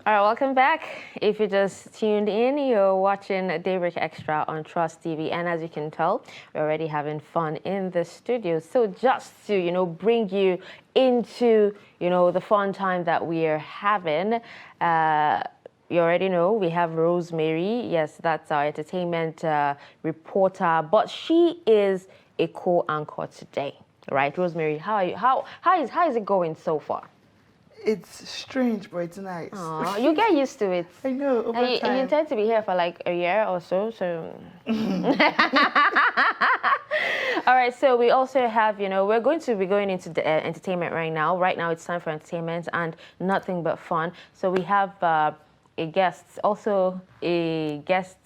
All right, welcome back. If you just tuned in, you're watching Daybreak Extra on Trust TV. And as you can tell, we're already having fun in the studio. So just to, bring you into, the fun time that we are having, you already know we have Rosemary. Yes, that's our entertainment reporter, but she is a co-anchor today, right? Rosemary, how is it going so far? It's strange, but it's nice. Aww, you get used to it. I know, over time. And you intend to be here for like a year or so, All right, so we also have, we're going to be going into the entertainment right now. Right now, it's time for entertainment and nothing but fun. So we have a guest, also a guest.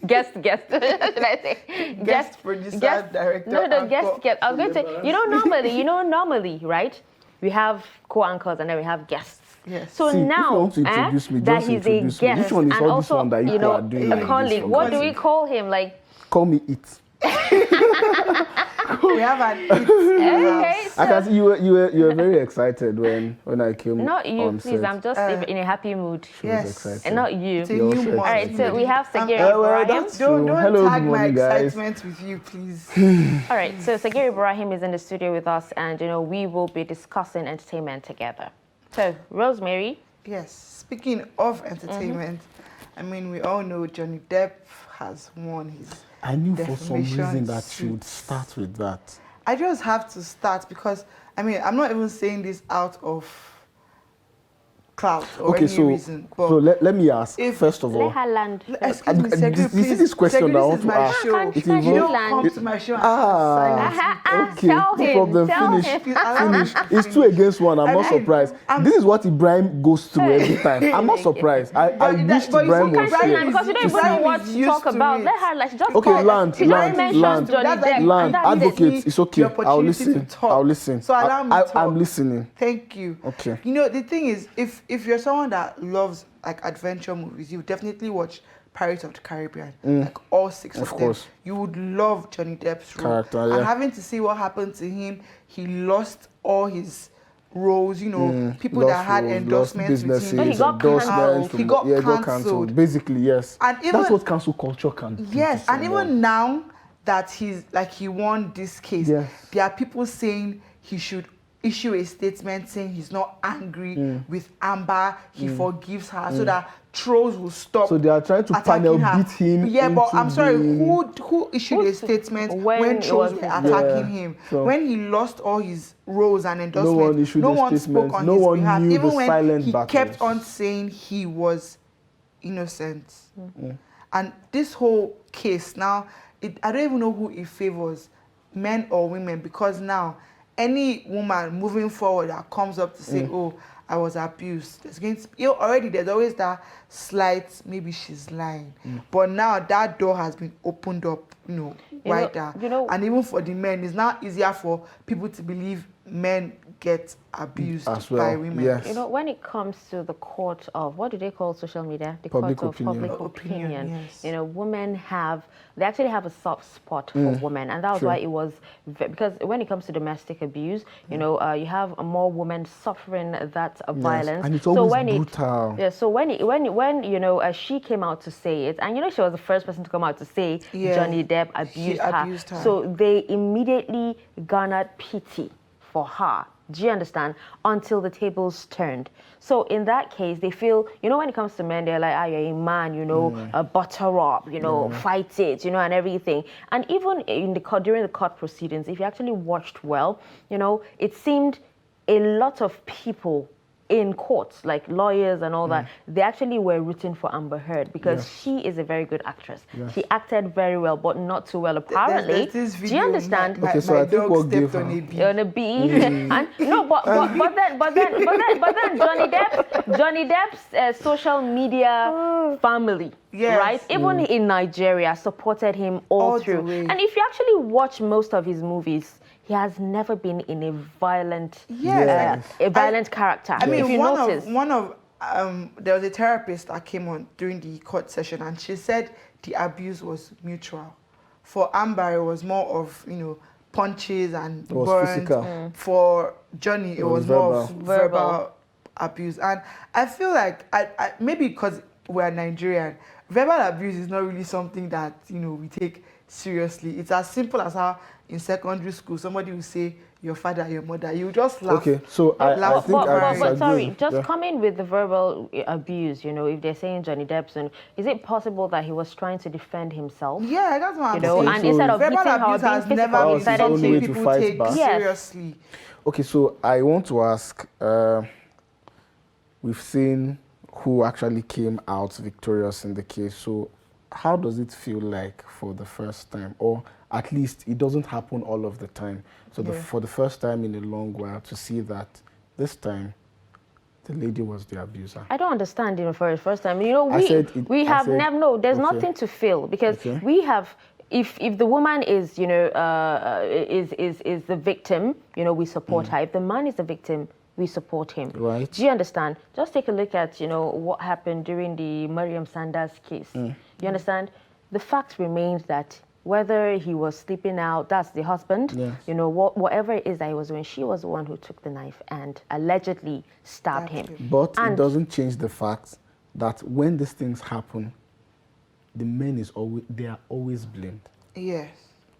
Guest. Should I say? Guest producer, director. No, guest. I was going to say, normally, right? We have co-anchors and then we have guests. Yes. So now that he's a guest which one is and all also, this one that you are doing a colleague, what do we call him? Like, call me it. We have an it. Okay, so I can see you were very excited when I came. not you, on please. set. I'm just in a happy mood. She was Yes. excited. And not you. It's a You're new also month. All right, so we have Sagiri well, Ibrahim. that's Don't Hello, tag good my morning, guys. excitement with you, please. All right, so Sagiri Ibrahim is in the studio with us, and we will be discussing entertainment together. So, Rosemary. Yes. Speaking of entertainment, I mean, we all know Johnny Depp has won his. I knew for some reason defamation that she would suit. start with that. I just have to start because, I mean, I'm not even saying this out of clout or Okay, any so reason. But let me ask if- first of all. Let her land. excuse me, Segri, you see please. this question Segri, that I this want is to my ask? show. It You don't involves- come to my show and Okay, Tell no him, problem. tell Finish. him. Please, allow me Finish. to It's two finish. against one. I'm not surprised. This is what Ibrahim goes through every time. I'm not surprised. I But wish but you Ibrahim see, was Ibrahim here. Because you don't is- even know Ibrahim what is to used talk to about. it. Let her, like, just Okay, call. land, She just land, mentioned land. Johnny That's Depp. like- and Land, that's it. advocate, it's okay. The opportunity I'll listen. to talk. I'll listen. So allow me to talk. I'm listening. Thank you. Okay. You know, the thing is, if you're someone that loves like adventure movies, you definitely watch Pirates of the Caribbean, like all six of Of them. course. You would love Johnny Depp's role. Character, And yeah. having to see what happened to him, he lost all his roles, people that Lost had roles, endorsements lost with businesses, him. So he got endorsements cancelled. from- He got yeah, cancelled. Basically, yes. And That's even- what cancel culture can do. Yes, to and someone. even now that he won this case, Yes. there are people saying he should issue a statement saying he's not angry with Amber, he forgives her, so that trolls will stop. So they are trying to attacking panel her. beat him. Yeah, but into I'm sorry, being- who issued a statement when when it trolls was were his- attacking Yeah, him? sure. When he lost all his roles and one endorsements, issued no a one statement. spoke on No his one behalf. knew Even the when silent he battles. kept on saying he was innocent. And this whole case now, I don't even know who it favors, men or women, because now any woman moving forward that comes up to say, oh, I was abused, there's going to be, already there's always that slight, maybe she's lying. But now that door has been opened up, wider. And even for the men, it's now easier for people to believe men get abused As well, by women. yes. When it comes to the court of, what do they call social media? The Public court of opinion. public opinion. Yes. Women they actually have a soft spot for women. And that was True. why it was, because when it comes to domestic abuse, you have more women suffering that violence. And it's always when brutal. So when she came out to say it, and she was the first person to come out to say Yeah. Johnny Depp abused abused her. So they immediately garnered pity for her. Do you understand? Until the tables turned. So in that case, they feel, when it comes to men, they're like, you're a man, butter up, fight it, and everything. And even in during the court proceedings, if you actually watched well, it seemed a lot of people in courts, like lawyers and all that, they actually were rooting for Amber Heard because she is a very good actress. Yes. She acted very well, but not too well apparently. There's this Do you video, understand? My, Okay, so my I think dog what gave stepped on her- a bee. On a bee, and no, but then Johnny Depp's social media family, Yes. right? Even in Nigeria, supported him all the through. way. And if you actually watch most of his movies, he has never been in a violent, Yes. character. I mean, if you notice, there was a therapist that came on during the court session, and she said the abuse was mutual. For Amber, it was more of punches and It was burns. physical. For Johnny, it was more of Verbal. abuse. And I feel like, maybe because we're Nigerian, verbal abuse is not really something that, we take seriously. It's as simple as how in secondary school, somebody will say, your father, your mother, you just laugh. Okay, so I think I disagree. But sorry, just coming with the verbal abuse, if they're saying Johnny Depp, is it possible that he was trying to defend himself? Yeah, that's what I'm saying. And instead of verbal beating her or abuse being has physical, never he been decided something to people fight take back. seriously. Okay, so I want to ask, we've seen who actually came out victorious in the case. So how does it feel like for the first time? Or at least it doesn't happen all of the time. So for the first time in a long while to see that this time the lady was the abuser. I don't understand, for the first time. There's nothing to feel because we have, if the woman is, is the victim, we support her. If the man is the victim, we support him. Right. Do you understand? Just take a look at, what happened during the Mariam Sanders case. You understand? The fact remains that whether he was sleeping out, that's the husband, whatever it is that he was doing, she was the one who took the knife and allegedly stabbed him. But it doesn't change the fact that when these things happen, the men they are always blamed. Yes.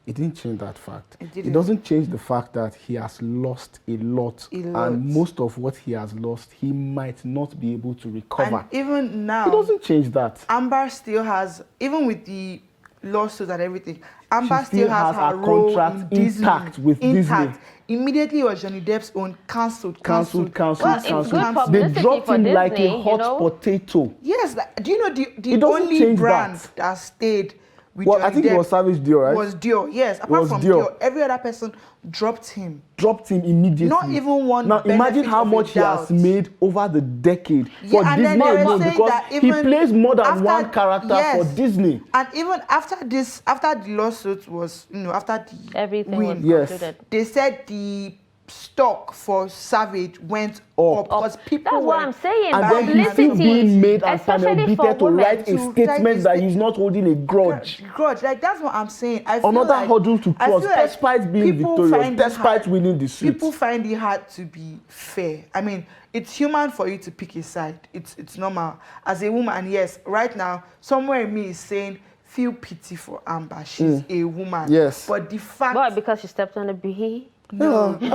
It didn't change that fact. It doesn't change the fact that he has lost a lot. And most of what he has lost, he might not be able to recover. And even now, it doesn't change that. Amber still has, even with the lawsuits and everything, Amber still has her role contract in intact with Disney. Immediately it was Johnny Depp's own cancelled. Well, it's good They publicity dropped for him Disney, like a hot potato. Yes, do you know the doesn't only change brand that. that stayed with Well, Johnny I think Depp it was Savage Dior, right? was Dior. Yes, apart from Dior, every other person dropped him. Dropped him immediately. Not even one. Now imagine how much he has made over the decade for and Disney then they were alone, saying because that he even plays more than after- one character for Disney. And even after the lawsuit was, after the everything win, was Yes. concluded. they said the stock for Savage went up because people That's what I'm saying. And then he's still being made and especially for Panel to women, write a statement that he's not holding a grudge. Like that's what I'm saying. I feel Another like, hurdle to I cross, feel like despite being people victorious, find it despite hard- winning the suit. People find it hard to be fair. I mean, it's human for you to pick a side. It's normal. As a woman, yes, right now, somewhere in me is saying, feel pity for Amber. She's a woman. Yes. But the fact... Why? Because she stepped on a bee? No. Her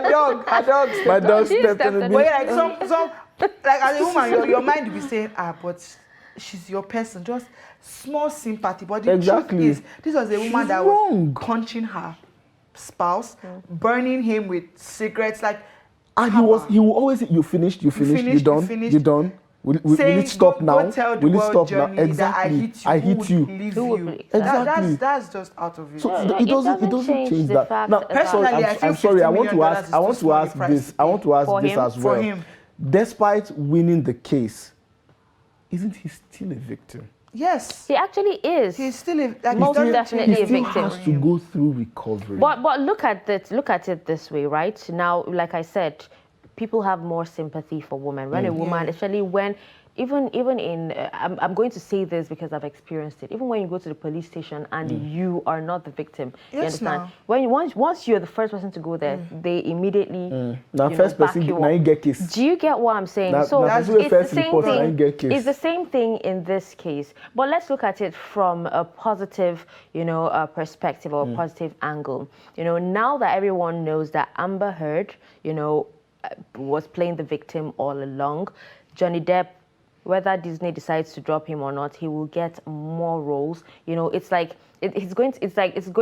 dog My dog She stepped stepped on the on But beat. yeah, like as a woman, your mind will be saying, but she's your person. Just small sympathy. But the truth is, this was a woman that was punching her spouse, burning him with cigarettes. And he will always say, you finished, you done. Will it stop now? Go tell the Will it world, stop now? Johnny, Exactly. that I hit you. Who would leave you? Exactly. That's just out of it. So No, it doesn't change the that. fact Now, that- Personally, I feel I'm sorry. I $50 want to million ask. is I too want to small a ask price this. to I want to ask For this him? as well. For him. Despite winning the case, isn't he still a victim? Yes. He actually is. He's still Most definitely He a still victim. has to go through recovery. But look at it this way, right? Now, like I said, people have more sympathy for women. When a woman, especially when, even in, I'm going to say this because I've experienced it. Even when you go to the police station and you are not the victim, you understand? When once you're the first person to go there, they immediately Now, first back person, you now up. you get kissed. Do you get what I'm saying? Now- So now it's this is the the first same report, now you thing. get kissed. It's the same thing in this case. But let's look at it from a positive, perspective or positive angle. Now that everyone knows that Amber Heard, was playing the victim all along, Johnny Depp, whether Disney decides to drop him or not, he will get more roles. It's like it's going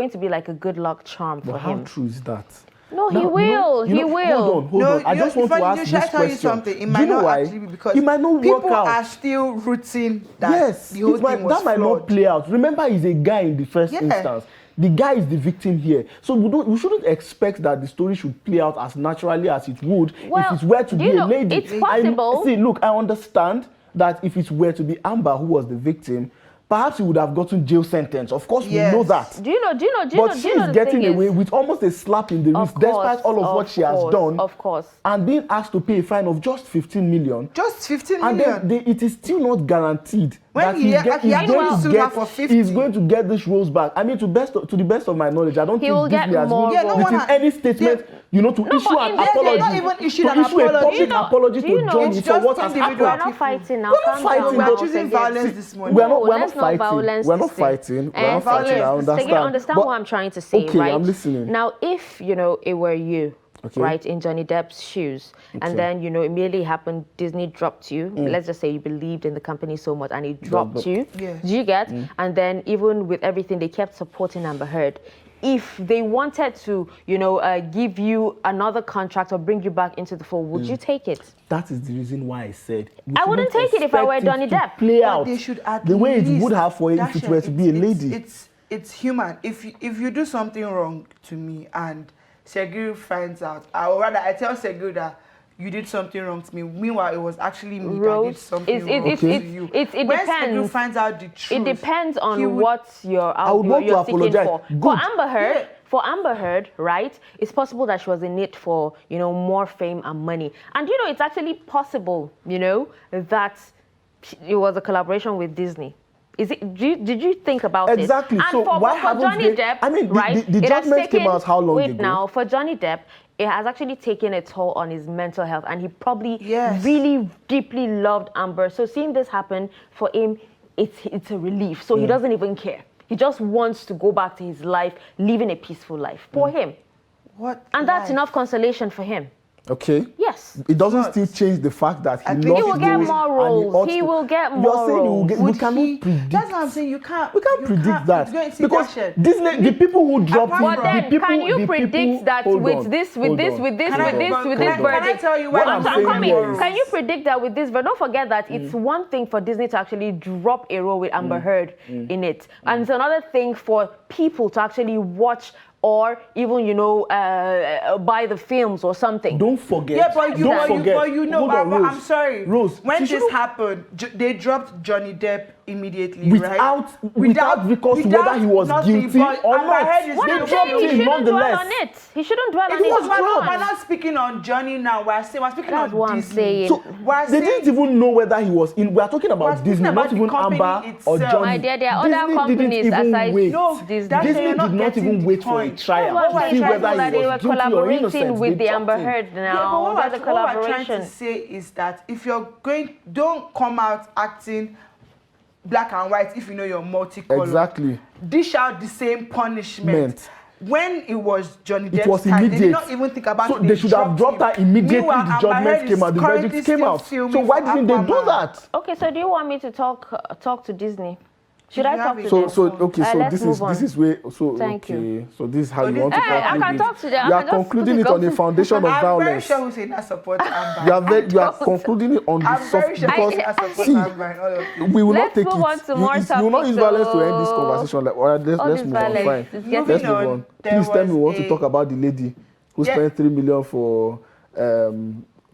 to be like a good luck charm for But how him. true is that? No, he will. He will. Hold on. I just want to ask Should I this tell you question. something? It Do might you know not why? actually be because It might not work people out. are still rooting that Yes, the whole thing was that might flawed. not play out. Remember, he's a guy in the first instance. The guy is the victim here. So we shouldn't expect that the story should play out as naturally as it would if it were to be a lady. It's possible. See, look, I understand that if it were to be Amber who was the victim, perhaps he would have gotten jail sentence. Of course, we know that. Do you know? But she's getting away with almost a slap in the wrist, despite all of what she has done. Of course. And being asked to pay a fine of just 15 million. Just 15 And million. then it is still not guaranteed When that he had to sue her for 50. he's going to get these roles back. I mean, to the best of my knowledge, I don't He think will get Disney has more written roles. any statement you know, to issue but an in this apology, case- Not even issued to an issue a apology. public Do you know- apology do you to know- Johnny It's for just what has individual We're happened. not fighting now. We're not Calm fighting, down. We're but- choosing Once again. violence this morning. We're not No, let's not fighting. violence We're not this thing. fighting. We're not violence fighting. I this thing. understand. Again, understand But- what I'm trying to say, okay, right? I'm listening. Now, if, you know, it were you, Okay. right, in Johnny Depp's shoes, Okay. and then, you know, immediately happened, Disney dropped you. Let's just say you believed in the company so much and it dropped but- you. Yes. Do you get? And then even with everything, they kept supporting Amber Heard. If they wanted to, you know, give you another contract or bring you back into the fold, would you take it? That is the reason why I said we I wouldn't shouldn't take it if I were expect Johnny to Depp. Play But out they should at the way it least- would have for if it were to be a lady. It's human. If you do something wrong to me and Segiru finds out, or rather I tell Segiru that you did something wrong to me. Meanwhile, it was actually me that did Rose, something it's- wrong it's- to it's- you. it's- it when Segiru depends. finds out the truth, It depends he on would- what you're I would want to you're seeking apologize. for. Good. For Amber Heard, Yeah. for Amber Heard, right? It's possible that she was in it for, you know, more fame and money. And you know, it's actually possible, you know, that it was a collaboration with Disney. Is it? Did you think about Exactly. it? And So for, why for haven't Johnny they- Depp, I mean, right? the it has judgment came taken- out how long wait ago? now, for Johnny Depp, it has actually taken a toll on his mental health, and he probably Yes. really deeply loved Amber. So seeing this happen for him, it's a relief. So he doesn't even care. He just wants to go back to his life, living a peaceful life for him. What? And that's life? enough consolation for him. Okay. Yes. It doesn't Not. still change the fact that I he think lost he will get those more and roles. ought He to- will get You're more saying roles. we Would cannot he- predict. That's what I'm saying. You can't. We can't you predict can't- that you don't see because that shit. Disney, the people who dropped Apart him, from- But the then, people, can you the predict people, that hold with on, this, with hold this, on, with this, hold with on, this, with hold this on. Can I verdict? tell you why What I'm I'm I'm saying coming. here is- Can you predict that with this? But don't forget that it's one thing for Disney to actually drop a role with Amber Heard in it, and it's another thing for people to actually watch or even, you know, buy the films or something. Don't forget. Yeah, but you, don't but forget. you, but you know, Hold on, but Rose. I'm sorry. Rose, when she this shouldn't- happened, they dropped Johnny Depp immediately, without right? without recourse to whether he was nothing, guilty but or Amber not. Heard is What still I'm dropped saying, he him shouldn't dwell nonetheless. on it. He shouldn't dwell on It it. was Move dropped. We're on. not speaking on Johnny now. We're speaking That's on what I'm Disney. saying. So We're they didn't saying- even know whether he was in. We are talking We're about speaking Disney, about not the even company Amber or itself. Johnny. My dear, there are other Disney companies didn't even aside wait. No, Disney. that's Disney you're did not not getting even the wait for a point. trial That's to what see I'm whether saying, that he they were was guilty or collaborating innocent. with They the Amber dropped him. Heard Yeah, but now. what That's a we're trying to collaboration. say is that if you're going, don't come out acting black and white if you know you're multicolored. Exactly. Dish out the same punishment. When it was Johnny It Depp's was time, they immediate. did not even think about So it. they should have dropped her immediately. Meanwhile, The Amber judgment Heard came out. is The currently verdict came still out. filming So why for didn't they do Aquaman. that? Okay, so do you want me to talk to Disney? Should You I have talk it. to So them? so okay. So let's this move on. is where. So Thank okay. you. So this is how So you this- want to Hey, I conclude can it. talk to them. You I are can just concluding put it it on a up. foundation of I'm very violence. sure Hussein supports Amber. You are don't. concluding it on the I'm very soft sure because Hussein supports see, Amber and all of this. we will Let's not take move it. on to more You will not use topics, violence to end this so- conversation. Like, all right, let's All move this on. violence Fine. is Moving getting- Let's move on, on. there Please tell me we was want to a- talk about the lady who Yeah. spent 3 million for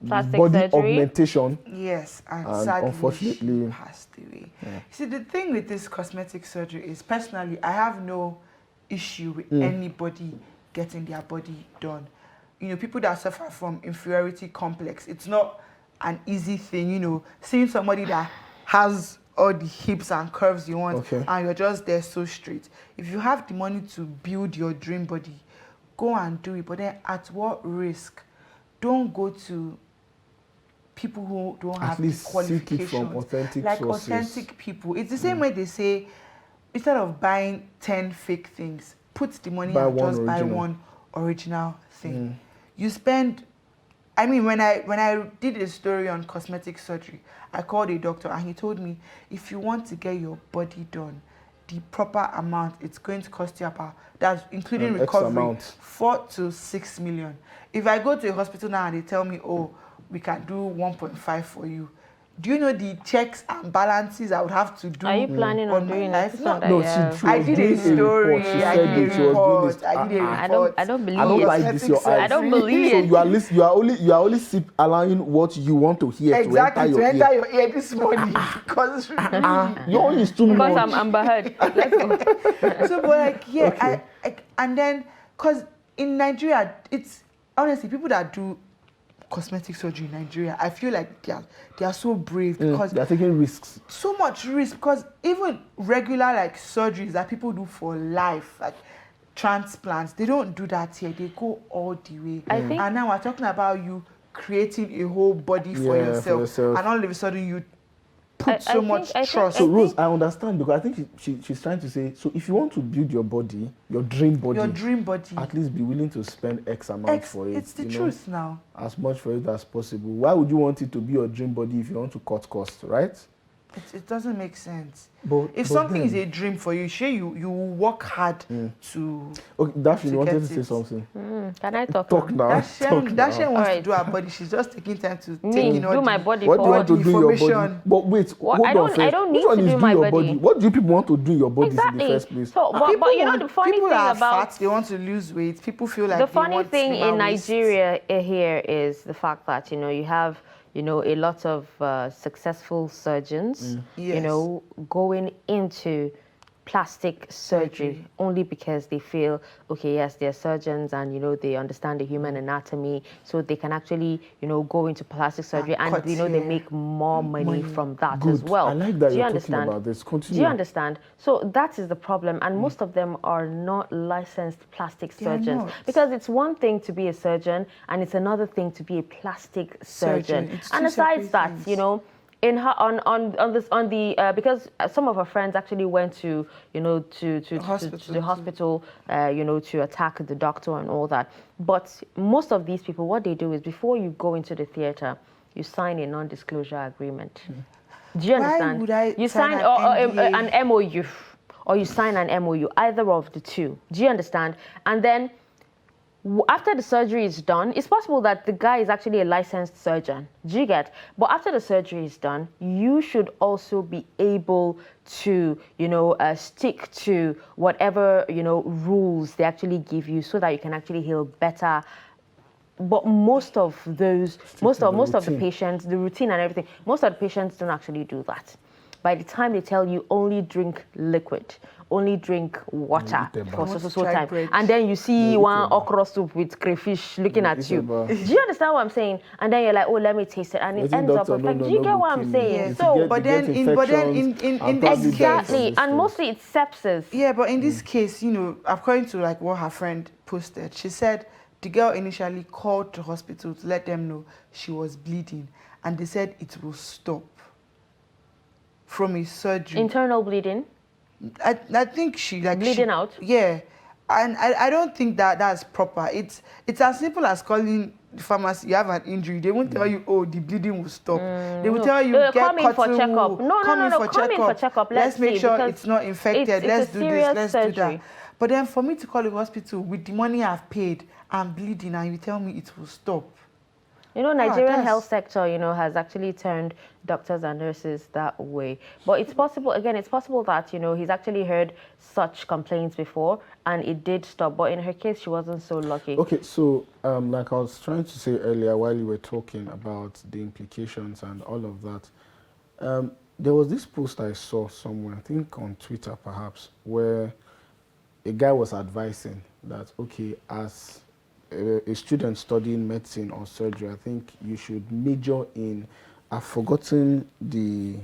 Plastic body surgery. augmentation. Yes, and And sadly unfortunately- she passed away. You see, the thing with this cosmetic surgery is, personally, I have no issue with anybody getting their body done. You know, people that suffer from inferiority complex, it's not an easy thing, you know, seeing somebody that has all the hips and curves you want, Okay. and you're just there so straight. If you have the money to build your dream body, go and do it. But then at what risk? Don't go to people who don't At have least the seek it qualifications. from authentic like sources. authentic people. It's the same way they say, instead of buying 10 fake things, put the money Buy and one just buy original. one original thing. You spend, I mean, when I did a story on cosmetic surgery, I called a doctor and he told me, if you want to get your body done, the proper amount, it's going to cost you about, that's including An X recovery, amount. 4 to 6 million. If I go to a hospital now and they tell me, oh, we can do 1.5 for you, do you know the checks and balances I would have to do? Are you planning on my doing life? it? No, No, Yeah. she I was did doing a story. report. She I said did that a she was doing report. this. I did a I report. don't believe I don't it. like this, your eyes. I don't believe So it. you are only allowing what you want to hear Exactly, to enter your ear. your ear this morning. Because Your own is too Because much. I'm Amber Heard. Let's go. so, but like, yeah, Okay. and then, because in Nigeria, it's honestly people that do cosmetic surgery in Nigeria, I feel like they are so brave because They are taking risks. so much risk. Because even regular like surgeries that people do for life, like transplants. They don't do that here. They go all the way. I think- And now we're talking about you creating a whole body for Yeah, for yourself. yourself. And all of a sudden you put I so think- much I think- trust. So Rose, I understand because I think she's trying to say, so if you want to build your body, your dream body, your dream body. at least be willing to spend X amount for it. It's the you know, truth now. as much for it as possible. Why would you want it to be your dream body if you want to cut costs, right? It doesn't make sense. But If but something is then- a dream for you, sure you work hard to okay, Daphne, to you wanted get to say it. something. Can I talk? Talk now? now. Dashem Talk wants now. to Alright. do her body. She's just taking time to Me, take in all do my the- body What do you for want to do in your body? information. But wait, What? hold I on don't- first. I don't Which need one to is do do my your body. What do you people want to do in your bodies in the Exactly. first place? So, but you know the funny people thing are about fat, they want to lose weight. People feel like the they funny want thing slimmer in waists. Nigeria here is the fact that you have a lot of successful surgeons Yes. going into plastic surgery only because they feel okay, yes, they're surgeons and they understand the human anatomy, so they can actually go into plastic surgery and cut they here. make more money from that Good. as well. I like that Do you you're talking understand? about this. Do Continue. you understand? So that is the problem, and most of them are not licensed plastic They are surgeons not. because it's one thing to be a surgeon and it's another thing to be a plastic surgeon. It's And two besides separate that, things. in her on the because some of her friends actually went to the hospital to attack the doctor and all that. But most of these people, what they do is before you go into the theater, you sign a non-disclosure agreement. Do you Why understand? would I You sign sign an NDA? an MOU, or you sign an MOU, either of the two. Do you understand? And then after the surgery is done, it's possible that the guy is actually a licensed surgeon. Do you get? But after the surgery is done, you should also be able to, stick to whatever, rules they actually give you so that you can actually heal better. But most of those, most of the routine. patients, the routine and everything, most of the patients don't actually do that. By the time they tell you only drink liquid, only drink water eat eba. for so Dry time, bread. and then you see eat one eba. okra soup with crayfish looking Yeah, at eat you. eba. Do you understand what I'm saying? And then you're like, oh, let me taste it, and it Wetin ends up doctor no, like, no, do you no get go what kill I'm you. saying? If So, you get- But you get then in this infections case- and probably death exactly, from and this mostly it's sepsis. Yeah, but in this case, according to like what her friend posted, she said the girl initially called the hospital to let them know she was bleeding, and they said it will stop from a surgery. Internal bleeding. I think she like Bleeding out? Yeah, and I don't think that's proper. It's as simple as calling the pharmacy. You have an injury. They won't tell you, oh, the bleeding will stop. They will No. tell you, They'll get come in for cotton checkup. wool. No, come in for checkup. Let's make see, sure because it's not infected. it's Let's a do this. serious Let's do surgery. that. But then for me to call the hospital with the money I've paid, I'm bleeding, and you tell me it will stop. Nigerian that's- health sector, has actually turned doctors and nurses that way. But it's possible, again, it's possible that, he's actually heard such complaints before and it did stop. But in her case, she wasn't so lucky. Okay, so like I was trying to say earlier while you were talking about the implications and all of that, there was this post I saw somewhere, I think on Twitter perhaps, where a guy was advising that, okay, as a student studying medicine or surgery, I think you should major in, I've forgotten the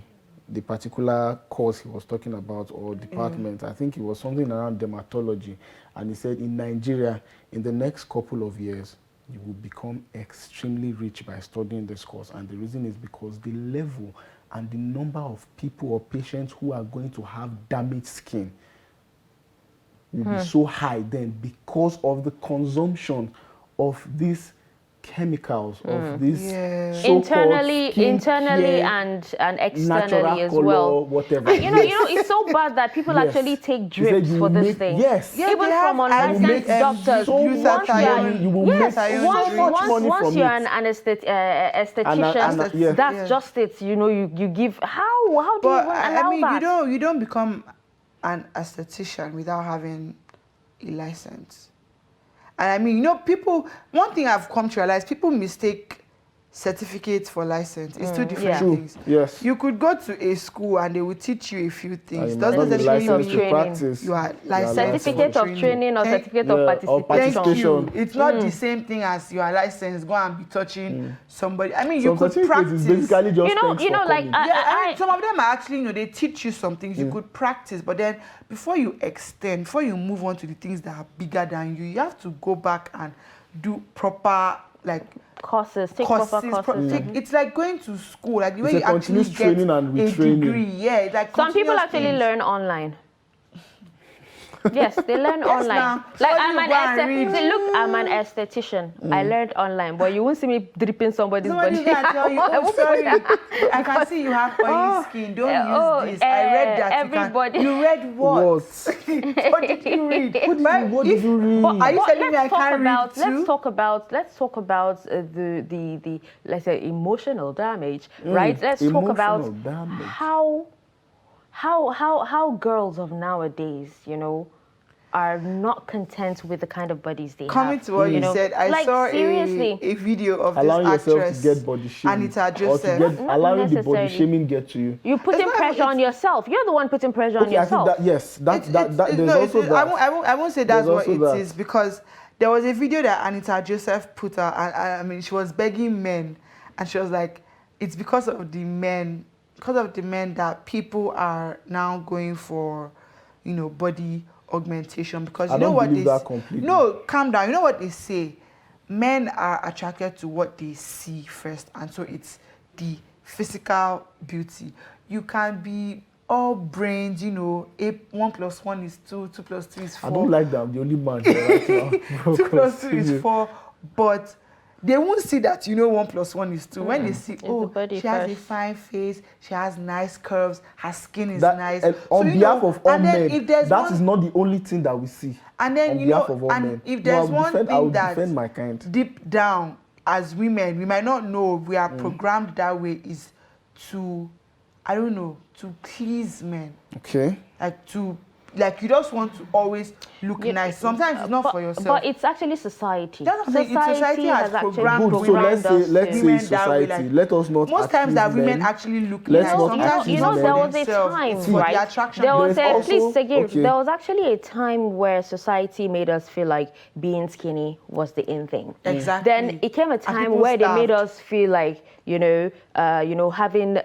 particular course he was talking about or department. I think it was something around dermatology. And he said in Nigeria, in the next couple of years, you will become extremely rich by studying this course. And the reason is because the level and the number of people or patients who are going to have damaged skin will be so high then because of the consumption of these chemicals, of these Yeah. so-called Internally skincare, and externally natural as color, well. whatever. And it's so bad that people Yes. actually take He said drips you for this make- thing. Yes. Yeah, Even they from have unlicensed iron- doctors. so Once much you are- money, you will yes, make iron once, drink. so much money once from you're it. an esthetician, yeah. that's Yeah. just it. You give how do you But even I allow mean, that? you don't become an esthetician without having a license. And I mean, people. One thing I've come to realize: people mistake certificate for license. It's two different Yeah. True. things. Yes. You could go to a school and they will teach you a few things. And you might Doesn't not be necessarily licensed of to mean training. practice. you are licensed. Certificate of training or Thank- certificate Yeah, of or participation. Thank participation. you. It's not the same thing as you are licensed. Go and be touching somebody. I mean, Some you could certificates practice. is basically just You know, thanks you for know, like coming. Yeah, I mean, some of them are actually, they teach you some things. You could practice, but then before you extend, before you move on to the things that are bigger than you have to go back and do proper, like, courses, take courses. proper courses. It's like going to school, like the way It's a you actually continuous get training and a retraining. degree. Yeah, it's like Some people continuous actually things. learn online. Yes, they learn Yes, online. now. Like So I'm you an go and read. look, I'm an esthetician. I learned online, but you won't see me dripping somebody's Somebody body. can tell you, oh, sorry, I can see you have oily skin. Don't use this. I read that. everybody- You read what? What? What did you read? What did you read? Are you But telling me I can't read too? let's talk about the let's say emotional damage, right? Let's talk Emotional about damage. how girls of nowadays, are not content with the kind of bodies they Coming have. to what you know? said, I Like, saw seriously. a video of Allowing this yourself actress, to get body shaming. Anita Or to Joseph. get, Not allowing the body necessarily. shaming get to you. You're putting not- pressure on yourself. You're the one putting pressure on Okay, I yourself. think that, yes, there's no, also that. I won't say that's There's what also it is that. because there was a video that Anita Joseph put out, and I mean, she was begging men, and she was like, it's because of the men that people are now going for, body augmentation, because I you know don't what believe they that completely. No, calm down. You know what they say? Men are attracted to what they see first, and so it's the physical beauty. You can be all brains, 1 + 1 is 2, 2 + 2 is 4. I don't like that. I'm the only man here right now. 2 + 2 is 4, but they won't see that 1 + 1 is 2. When they see, the body she has a first. fine face, she has nice curves, her skin is That, nice. and on behalf of all and then men, if there's that one, is not the only thing that we see. and then on behalf of all men. if No, there's I one will thing that defend my kind. deep down as women, we might not know we are programmed that way, is to, I don't know, to please men. Okay. Like you just want to always look nice. Sometimes it's not for yourself. But it's actually society. That's what I'm saying, it's society has actually programmed Good. So let's say women it's that way, society. like, Let us not. most times that accuse women men. actually look Let's nice. not Sometimes accuse it's not men. there for was a themselves, time, it's for right? the attraction. There was There's also- please, Sagir, okay. there was actually a time where society made us feel like being skinny was the in thing. Exactly. Then it came a time people where they made starved. us feel like, having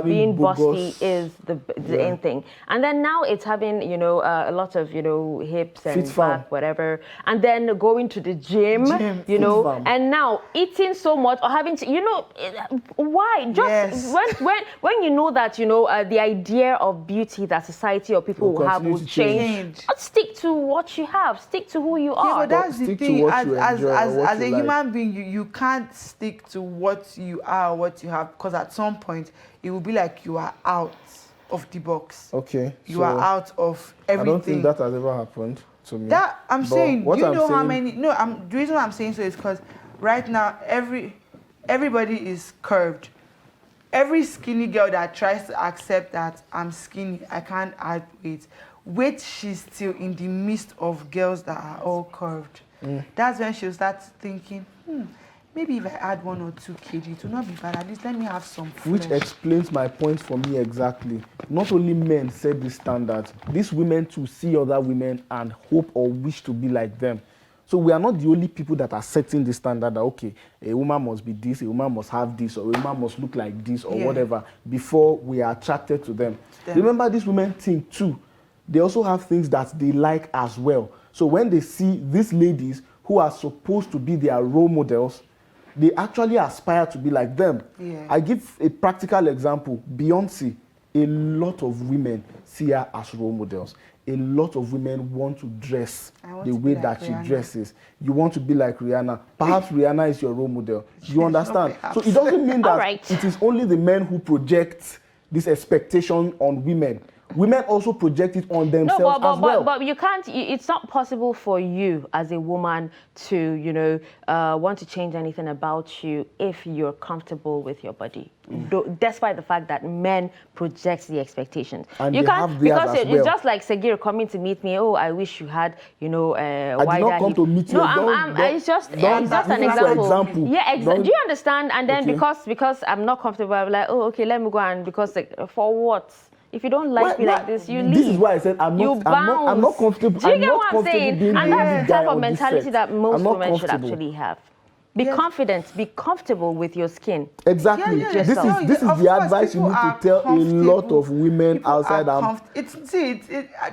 being bogus. busty is the Yeah. in thing. And then now it's having, a lot of, hips and Fit fam. back, whatever. And then going to the gym, Fit fam. and now eating so much or having to, why? Just Yes. when you know that, the idea of beauty that society or people Will will have will continue to change. change. Just stick to what you have. Stick to who you Yeah, are. but that's the Stick to thing. what As you enjoy and what a you like. human being, you can't stick to what you are, what you have, because at some point it will be like you are out of the box. Okay. You so are out of everything. I don't think that has ever happened to me. That I'm But saying. what Do you I'm know how saying- many? No, the reason why I'm saying so is because right now everybody is curved. Every skinny girl that tries to accept that I'm skinny, I can't add weight. Wait, she's still in the midst of girls that are all curved. That's when she'll start thinking, maybe if I add 1 or 2 kg, it will not be bad. At least let me have some Which flesh. explains my point for me exactly. Not only men set this standard, these women too see other women and hope or wish to be like them. So we are not the only people that are setting the standard that, okay, a woman must be this, a woman must have this, or a woman must look like this, or Yeah. whatever, before we are attracted to them. them. Remember, these women think too. They also have things that they like as well. So when they see these ladies who are supposed to be their role models, they actually aspire to be like them. Yeah. I give a practical example. Beyonce, a lot of women see her as role models. A lot of women want to dress I want the to way be that like she Rihanna. dresses. You want to be like Rihanna. Perhaps Rihanna is your role model. You understand? perhaps. So it doesn't mean that All right. it is only the men who project this expectation on women. women also project it on themselves No, as well. but you can't. It's not possible for you as a woman to, want to change anything about you if you're comfortable with your body. Despite the fact that men project the expectations, And you they can't have theirs because as it's well. just like Sagir coming to meet me. Oh, I wish you had, wider. I did not come hip. to meet you. No, it's just don't an use it for example. example. Yeah, Don't- do you understand? And then Okay. because I'm not comfortable, I'm like, oh, okay, let me go and because for what? If you don't like me like this, you leave. This is why I said I'm You not comfortable. Do you I'm get not what I'm comfortable saying? being And that's this the guy type of on this mentality set. that most I'm not women should comfortable. actually have. Be Yes. confident, be comfortable with your skin. Exactly. Yeah, This no, is this is of the course, advice you people need to are tell a lot of comfortable. women People outside. are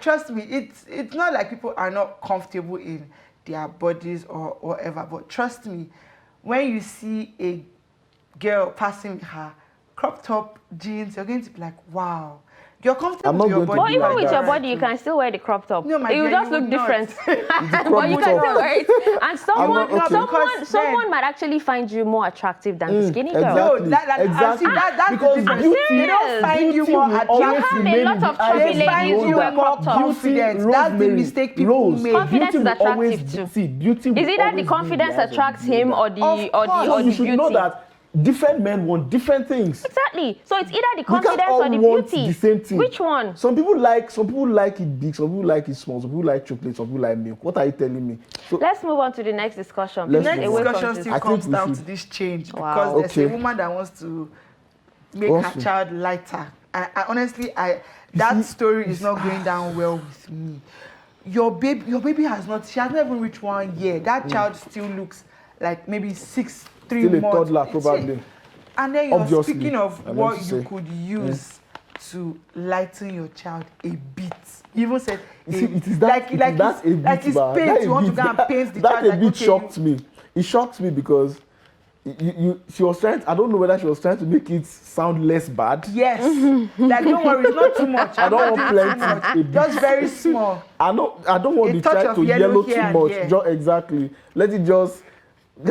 trust me, it's not like people are not comfortable in their bodies or whatever. But trust me, when you see a girl passing with her crop top jeans, you're going to be like, wow. You're comfortable I'm not with your going to body. be But even like with that. your body, you can still wear the crop top. No, my it will dear, just you look would not. different. crop But you can top. still wear it. And someone, okay. Because someone then- might actually find you more attractive than the skinny girl. exactly. No, that's Exactly. that's Because the difference. beauty- They don't find you beauty more will attractive. always have a remain lot in the of eyes chubby of They find ladies the you wear beholder. crop tops. confident. Beauty, That's the Rosemary, mistake people Rose, make. Confidence beauty is will attractive always too. see, beauty will Is it that always the be confidence in the eyes of attracts the him beholder. or the So you should beauty? know that different men want different things. Exactly. So it's either the We can't confidence all or the want beauty. the same thing. Which one? Some people like it big, some people like it small, some people like chocolate, some people like milk. What are you telling me? So Let's move on to the next discussion. Let's please, move Next on. away from discussion this. still I comes think we down should- to this change Wow. because there's Okay. a woman that wants to make Also. her child lighter. I honestly, that story is not going down well with me. Your baby has not even reached 1 year. That child still looks like maybe 3 Still a months. toddler, probably. And then you're Obviously, speaking of I meant what to you say. could use to lighten your child a bit. You even said You see, it is that, it's a bit, it's but paint. that You want to bit- go and paint the that child. a Like, bit okay, shocked me. It shocked me because she was trying. I don't know whether she was trying to make it sound less bad. Yes. Like, don't worry, it's not too much. I don't want Too much. plenty. A bit. Just very small. I don't want A the touch child of to yellow yellow here too and much. there. Exactly. Let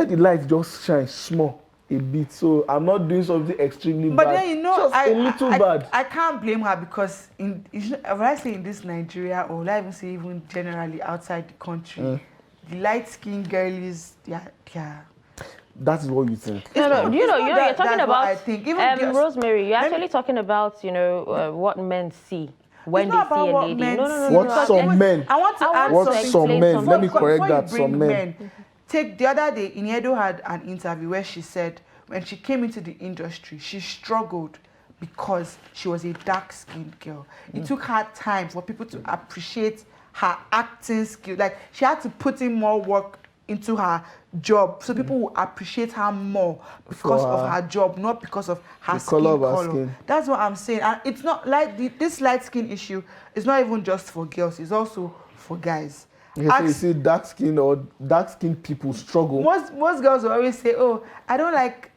the light just shine small a bit. So I'm not doing something extremely But bad. then, you know, just a little bad. I can't blame her because when I say in this Nigeria, or I even say even generally outside the country, the light-skinned girlies, they're That is what you think. No, not- you're it's not talking that's what about I think. Even just- Rosemary. You're Let me- actually talking about what men see when It's they not see about a what lady. men No, no, no, see. no. What no. some men- I want to I add want What to some explain men? something. Let me Before correct you that. bring Some men. Take the other day, Iniedo had an interview where she said when she came into the industry, she struggled because she was a dark-skinned girl. It took her time for people to appreciate her acting skill. Like, she had to put in more work into her job so people will appreciate her more because For of her job, not because of her the skin color of her color. skin. That's what I'm saying. And it's not like this light skin issue is not even just for girls, it's also for guys. Okay, so you Ask- see dark skinned people struggle. most girls will always say, "Oh, I don't like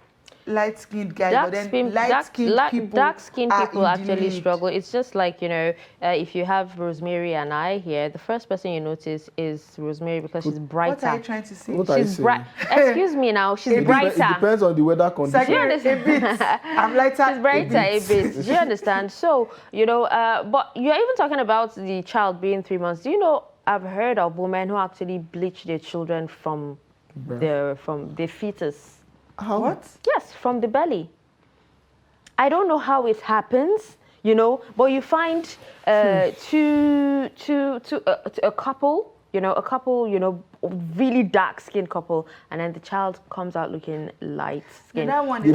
light-skinned guys," but then light-skinned people are in the actually lead. struggle. It's just like, if you have Rosemary and I here, the first person you notice is Rosemary because she's brighter. What are you trying to say? What are you She's saying? bright. Excuse me now, she's It brighter. depends on the weather condition. Second, a bit. I'm lighter. She's brighter a bit. Do you understand? So, but you're even talking about the child being 3 months. Do you know, I've heard of women who actually bleach their children from their fetus. How? What? Yes, from the belly. I don't know how it happens, but you find a couple, really dark-skinned couple, and then the child comes out looking light-skinned. That one They is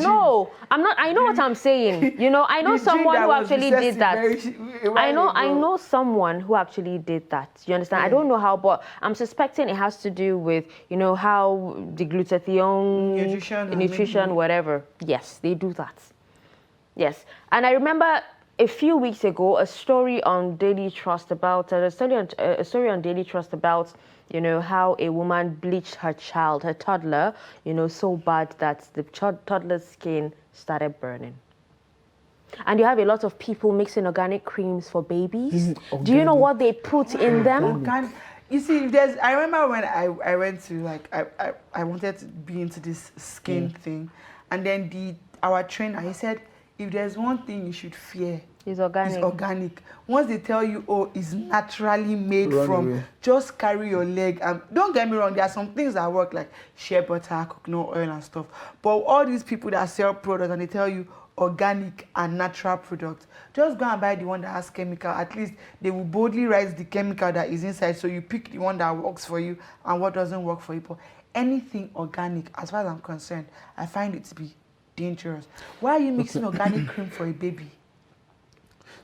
No. I'm not. I know what I'm saying. I know The gene someone that who was actually did recessive that. a while I ago. know someone who actually did that. You understand? I don't know how, but I'm suspecting it has to do with how the glutathione, Nutrition, maybe. whatever. Yes, they do that. Yes, and I remember a few weeks ago a story on Daily Trust about how a woman bleached her child, her toddler, so bad that the toddler's skin started burning. And you have a lot of people mixing organic creams for babies. Do you know what they put in them? You see, I remember when I went to I wanted to be into this skin thing, and then our trainer, he said, if there's one thing you should fear, It's organic. It's organic. Once they tell you, oh, it's naturally made Run from, away. just carry your leg. And don't get me wrong, there are some things that work like shea butter, coconut oil and stuff. But all these people that sell products and they tell you organic and natural products, just go and buy the one that has chemical. At least they will boldly write the chemical that is inside. So you pick the one that works for you and what doesn't work for you. But anything organic, as far as I'm concerned, I find it to be dangerous. Why are you mixing organic cream for a baby?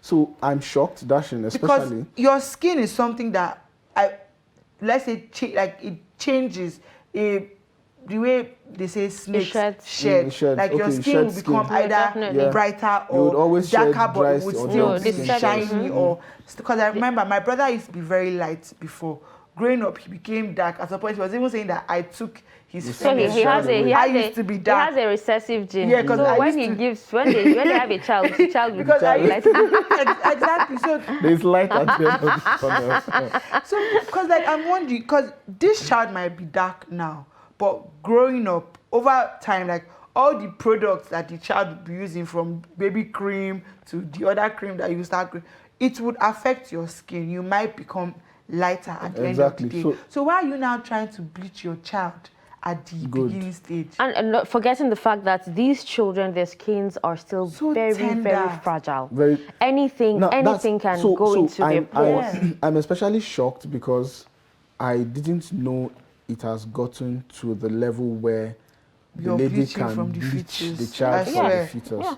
So I'm shocked, Dashin, especially. Because your skin is something that let's say it changes. The way they say snakes sheds. shed, Sheds. like your Okay, skin shed will become skin. either Definitely. Yeah. brighter You would or always shed darker, but dry it would on still your be skin. shiny. Or because I remember my brother used to be very light before. Growing up, he became dark. At some point, he was even saying that I took his. So he has a I used to be he dark. has a recessive gene. Yeah, 'cause so I when used he to- gives when they have a child, the child will because I be used like to exactly. So There's light at the end of the tunnel. So, because like I'm wondering, because this child might be dark now, but growing up over time, like all the products that the child would be using, from baby cream to the other cream that you start, it would affect your skin. You might become lighter at the Exactly. end of the day. So why are you now trying to bleach your child at the Good. beginning stage? and not forgetting the fact that these children, their skins are still So very, tender. very fragile. Very. Anything Now, anything that's- can go into their pores. I'm especially shocked because I didn't know it has gotten to the level where the You're lady bleaching can from the bleach fetus. the child I from swear. the fetus. Yeah.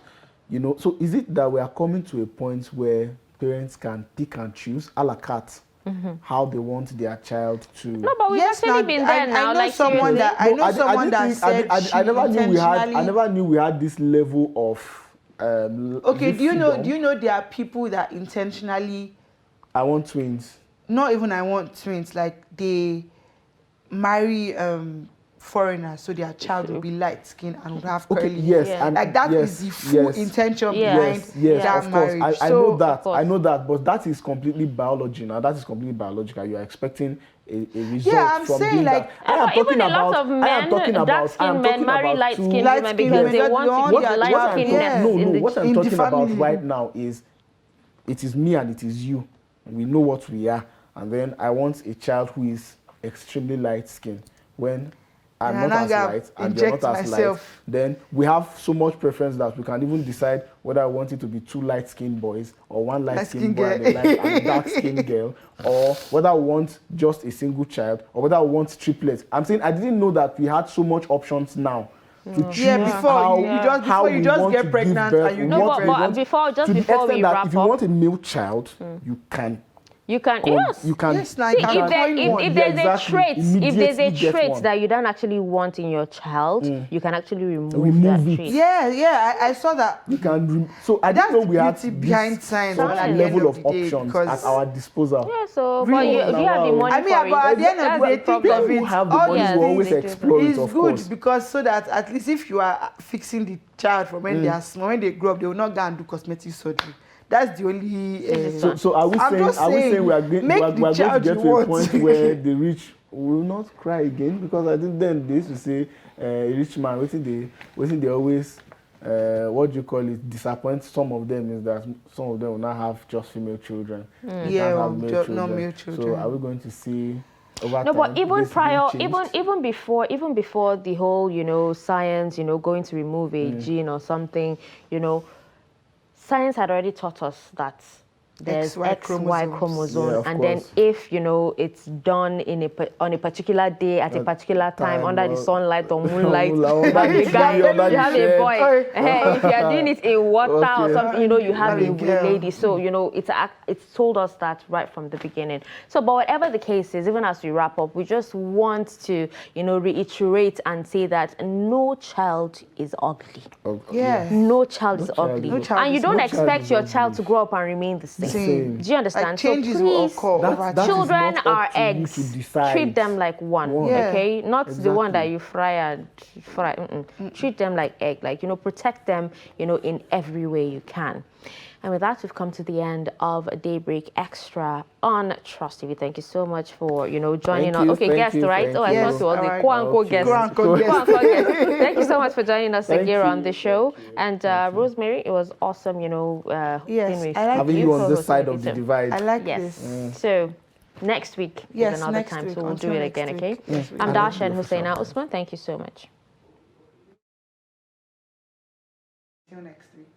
You know, so is it that we are coming to a point where parents can pick and choose a la carte how they want their child to? No, but we've Yes, actually now, been there now. I know like someone seriously. that I know someone didn't that think- said I never she knew we had. I intentionally- never knew we had this level of. Okay, do you know? freedom. Do you know there are people that intentionally, I want twins. not even I want twins, like they marry foreigners so their child will be light skinned and would have Okay, curly yes, hair. Yeah. and Like that yes, is the full yes. intention Yeah. behind Yes, that of course. marriage. I So, know that. course. I know that. But that is completely biology now. That is completely biological. You are expecting a result Yeah, I'm from saying, doing like- that. I am But talking even a about. lot of I am men, talking about. I dark-skinned am men talking marry about light-skinned two- women Light-skinned because women, they that want you want the their light child- skinnedness yeah. No, in the what I'm in the talking about family. right now is, it is me and it is you. We know what we are, and then I want a child who is extremely light skinned. When I'm And not I as gotta light and you're not inject as light, myself. then we have so much preference that we can even decide whether I want it to be two light skinned boys or one light skinned boy and a dark skinned girl, or whether I want just a single child, or whether I want triplets. I'm saying I didn't know that we had so much options now to choose Yeah, before how, you just- how before you we just want get to give pregnant birth, and you or give what birth. we But want, before to the we extent that wrap if you up, want a male child, you can. you can yes. You can. Yes, now See, you can coin one. if Yeah, there's a exactly. trait, if there's Immediately a get trait one. that you don't actually want in your child, you can actually remove Remove that it. trait. Yeah, I saw that. You can. So I That's didn't know we the had beauty this behind science such at the end level of of the day, options because- at our disposal. Yeah, so Really? but you have the money I mean, for but it. at the end of That's the day, the think problem. of Who it. have the all money yes, will these always they do. explore It's it, of good course. because so that at least if you are fixing the child from when they are small, when they grow up, they will not go and do cosmetic surgery. That's the only. So are we I'm saying? just Are we saying, saying we are going? make We are the going to child get you to a want. point where the rich will not cry again? Because I think then they used to say, a rich man, waiting they always, what do you call it? Disappoint some of them is that some of them will not have just female children. They can't Yeah, have male not children. male So children. are we going to see? Over No, time, but even this prior, being changed? even before the whole, science, going to remove a gene or something, science had already taught us that there's XY XY chromosome, Yeah, of and then course. if it's done on a particular day at a particular time time under the or- sunlight or moonlight, Moonlight, you have a guy, under the you have a shade. boy. If you are doing it in water or Okay. something, you have a girl. lady. So it's told us that right from the beginning. So, but whatever the case is, even as we wrap up, we just want to reiterate and say that no child is ugly. Yeah. No child is child ugly. is- No child And you is- don't no child expect is your ugly. child to grow up and remain the same. Same. Do you understand? Like changes will please, occur over That is children not up are to you eggs. to decide. Treat them like one, Yeah. okay? Not the one that Exactly. you fry. Treat them like egg. Like, protect them, in every way you can. And with that, we've come to the end of Daybreak Extra on Trust TV. Thank you so much for, joining us. Okay, guest, right? Oh, I thought it was the quote-unquote guest. Quote-unquote guest. Thank you so much for joining us again on the show. And Rosemary, it was awesome, yes, having you on this side of the divide. I like this. So next week is another next time, week, so we'll do it again, okay? Yes, I'm Dasha and Husseina Usman. Thank you so much. See you next week.